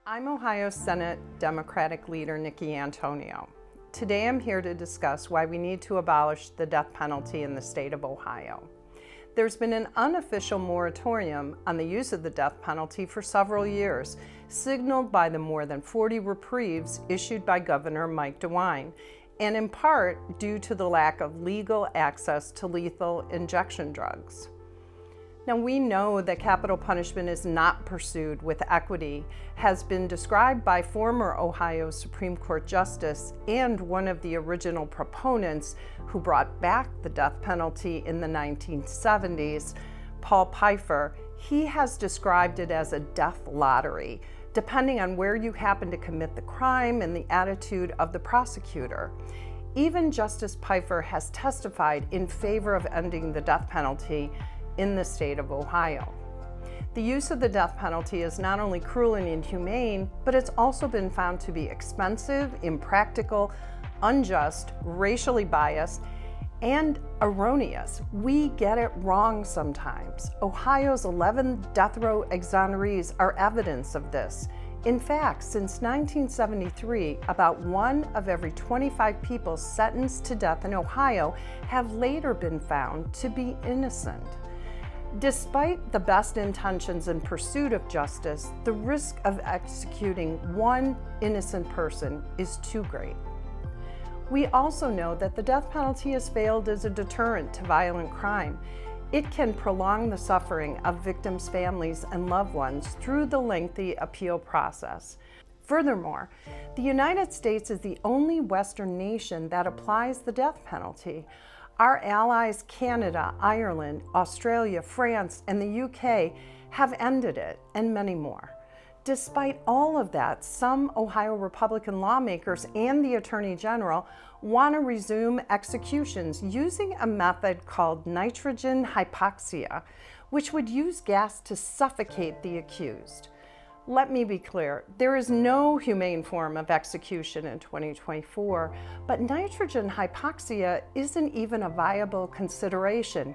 I'm Ohio Senate Democratic leader Nickie. Today I'm here to discuss why we need to abolish the death penalty in the state of Ohio. There's been an unofficial moratorium on the use of the death penalty for several years, signaled by the more than 40 reprieves issued by Governor Mike DeWine, and in part due to the lack of legal access to lethal injection drugs. Now, we know that capital punishment is not pursued with equity, has been described by former Ohio Supreme Court Justice and one of the original proponents who brought back the death penalty in the 1970s, Paul Pfeiffer. He has described it as a death lottery, depending on where you happen to commit the crime and the attitude of the prosecutor. Even Justice Pfeiffer has testified in favor of ending the death penalty in the state of Ohio. The use of the death penalty is not only cruel and inhumane, but it's also been found to be expensive, impractical, unjust, racially biased, and erroneous. We get it wrong sometimes. Ohio's 11 death row exonerees are evidence of this. In fact, since 1973, about 1 of every 25 people sentenced to death in Ohio have later been found to be innocent. Despite the best intentions in pursuit of justice, the risk of executing one innocent person is too great. We also know that the death penalty has failed as a deterrent to violent crime. It can prolong the suffering of victims' families and loved ones through the lengthy appeal process. Furthermore, the United States is the only Western nation that applies the death penalty. Our allies Canada, Ireland, Australia, France, and the UK have ended it, and many more. Despite all of that, some Ohio Republican lawmakers and the Attorney General want to resume executions using a method called nitrogen hypoxia, which would use gas to suffocate the accused. Let me be clear, there is no humane form of execution in 2024, but nitrogen hypoxia isn't even a viable consideration.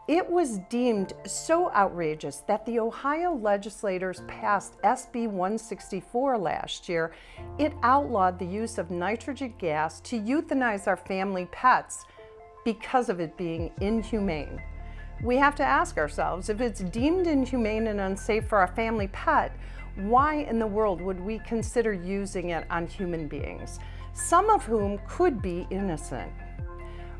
It was deemed so outrageous that the Ohio legislators passed SB 164 last year. It outlawed the use of nitrogen gas to euthanize our family pets because of it being inhumane. We have to ask ourselves, if it's deemed inhumane and unsafe for our family pet, why in the world would we consider using it on human beings, some of whom could be innocent?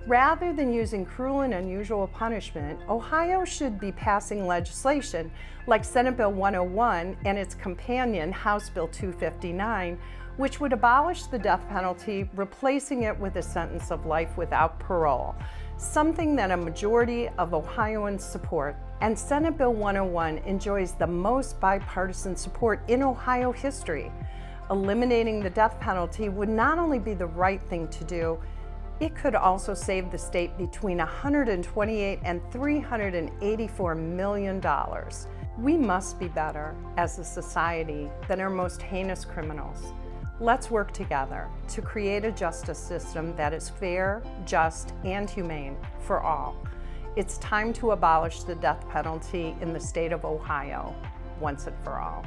Rather than using cruel and unusual punishment, Ohio should be passing legislation like Senate Bill 101 and its companion, House Bill 259, which would abolish the death penalty, replacing it with a sentence of life without parole, something that a majority of Ohioans support. And Senate Bill 101 enjoys the most bipartisan support in Ohio history. Eliminating the death penalty would not only be the right thing to do, it could also save the state between $128 and $384 million. We must be better as a society than our most heinous criminals. Let's work together to create a justice system that is fair, just, and humane for all. It's time to abolish the death penalty in the state of Ohio, once and for all.